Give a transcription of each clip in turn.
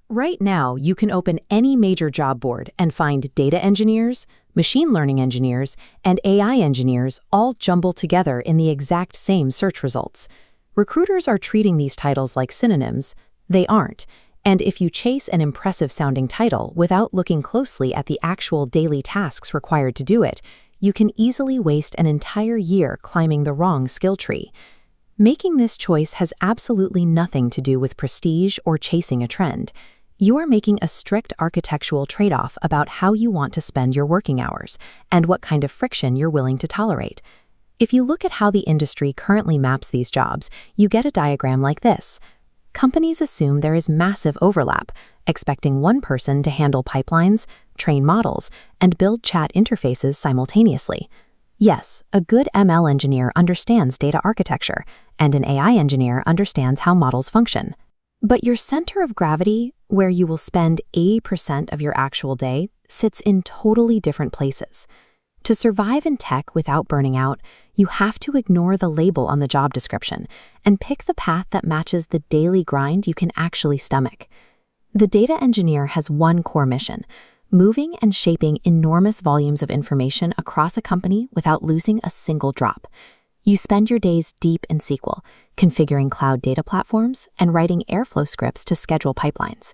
Right now, you can open any major job board and find data engineers, machine learning engineers, and AI engineers all jumbled together in the exact same search results. Recruiters are treating these titles like synonyms. They aren't. And if you chase an impressive-sounding title without looking closely at the actual daily tasks required to do it, you can easily waste an entire year climbing the wrong skill tree. Making this choice has absolutely nothing to do with prestige or chasing a trend. You are making a strict architectural trade-off about how you want to spend your working hours and what kind of friction you're willing to tolerate. If you look at how the industry currently maps these jobs, you get a diagram like this. Companies assume there is massive overlap, expecting one person to handle pipelines, train models, and build chat interfaces simultaneously. Yes, a good ML engineer understands data architecture, and an AI engineer understands how models function. But your center of gravity, where you will spend 80% of your actual day, sits in totally different places. To survive in tech without burning out, you have to ignore the label on the job description and pick the path that matches the daily grind you can actually stomach. The data engineer has one core mission: moving and shaping enormous volumes of information across a company without losing a single drop. You spend your days deep in SQL, configuring cloud data platforms and writing Airflow scripts to schedule pipelines.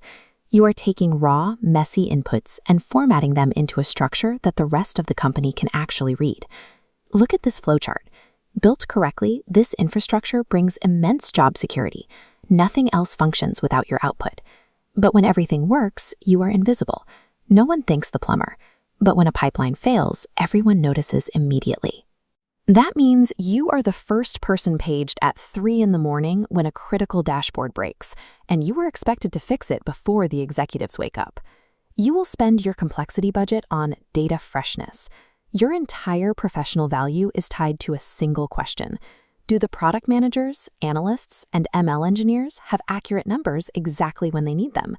You are taking raw, messy inputs and formatting them into a structure that the rest of the company can actually read. Look at this flowchart. Built correctly, this infrastructure brings immense job security. Nothing else functions without your output. But when everything works, you are invisible. No one thanks the plumber. But when a pipeline fails, everyone notices immediately. That means you are the first person paged at 3 in the morning when a critical dashboard breaks, and you are expected to fix it before the executives wake up. You will spend your complexity budget on data freshness. Your entire professional value is tied to a single question. Do the product managers, analysts, and ML engineers have accurate numbers exactly when they need them?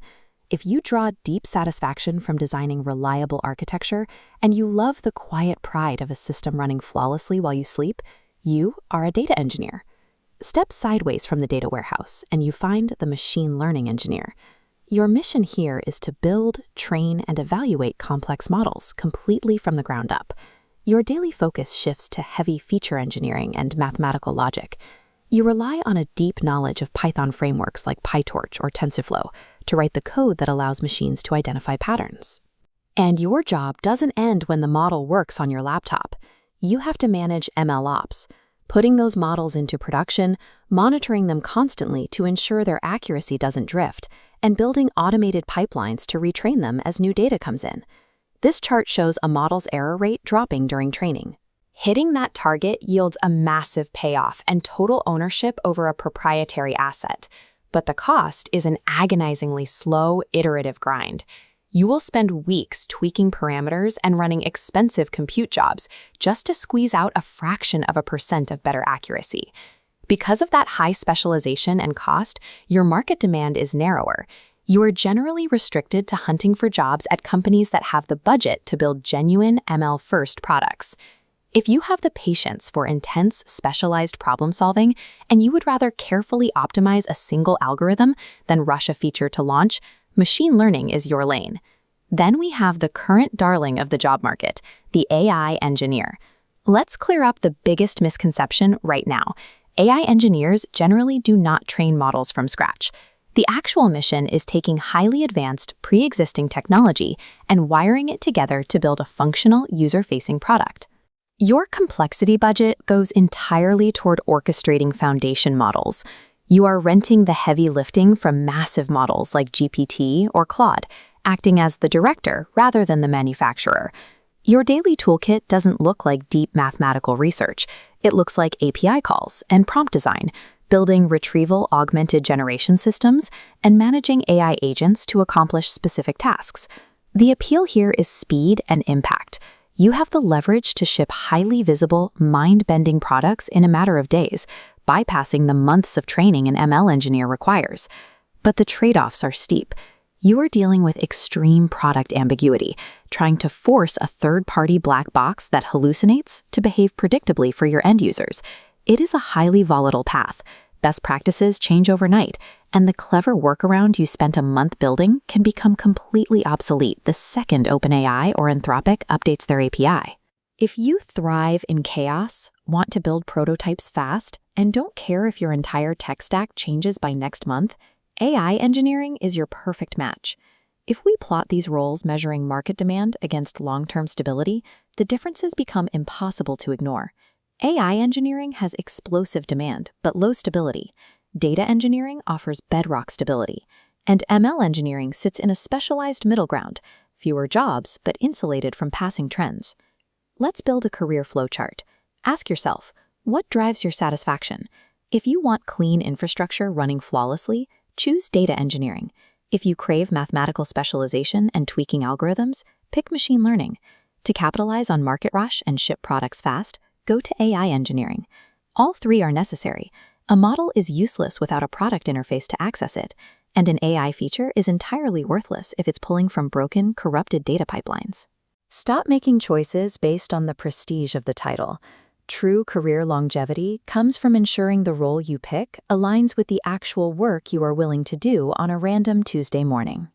If you draw deep satisfaction from designing reliable architecture and you love the quiet pride of a system running flawlessly while you sleep, you are a data engineer. Step sideways from the data warehouse and you find the machine learning engineer. Your mission here is to build, train, and evaluate complex models completely from the ground up. Your daily focus shifts to heavy feature engineering and mathematical logic. You rely on a deep knowledge of Python frameworks like PyTorch or TensorFlow to write the code that allows machines to identify patterns. And your job doesn't end when the model works on your laptop. You have to manage MLOps, putting those models into production, monitoring them constantly to ensure their accuracy doesn't drift, and building automated pipelines to retrain them as new data comes in. This chart shows a model's error rate dropping during training. Hitting that target yields a massive payoff and total ownership over a proprietary asset. But the cost is an agonizingly slow, iterative grind. You will spend weeks tweaking parameters and running expensive compute jobs just to squeeze out a fraction of a % of better accuracy. Because of that high specialization and cost, your market demand is narrower. You are generally restricted to hunting for jobs at companies that have the budget to build genuine ML-first products. If you have the patience for intense, specialized problem-solving, and you would rather carefully optimize a single algorithm than rush a feature to launch, machine learning is your lane. Then we have the current darling of the job market, the AI engineer. Let's clear up the biggest misconception right now. AI engineers generally do not train models from scratch. The actual mission is taking highly advanced, pre-existing technology and wiring it together to build a functional, user-facing product. Your complexity budget goes entirely toward orchestrating foundation models. You are renting the heavy lifting from massive models like GPT or Claude, acting as the director rather than the manufacturer. Your daily toolkit doesn't look like deep mathematical research. It looks like API calls and prompt design, building retrieval-augmented generation systems, and managing AI agents to accomplish specific tasks. The appeal here is speed and impact. You have the leverage to ship highly visible, mind-bending products in a matter of days, bypassing the months of training an ML engineer requires. But the trade-offs are steep. You are dealing with extreme product ambiguity, trying to force a third-party black box that hallucinates to behave predictably for your end users. It is a highly volatile path. Best practices change overnight, and the clever workaround you spent a month building can become completely obsolete the second OpenAI or Anthropic updates their API. If you thrive in chaos, want to build prototypes fast, and don't care if your entire tech stack changes by next month, AI engineering is your perfect match. If we plot these roles measuring market demand against long-term stability, the differences become impossible to ignore. AI engineering has explosive demand, but low stability. Data engineering offers bedrock stability. And ML engineering sits in a specialized middle ground, fewer jobs, but insulated from passing trends. Let's build a career flowchart. Ask yourself, what drives your satisfaction? If you want clean infrastructure running flawlessly, choose data engineering. If you crave mathematical specialization and tweaking algorithms, pick machine learning. To capitalize on market rush and ship products fast, go to AI engineering. All three are necessary. A model is useless without a product interface to access it, and an AI feature is entirely worthless if it's pulling from broken, corrupted data pipelines. Stop making choices based on the prestige of the title. True career longevity comes from ensuring the role you pick aligns with the actual work you are willing to do on a random Tuesday morning.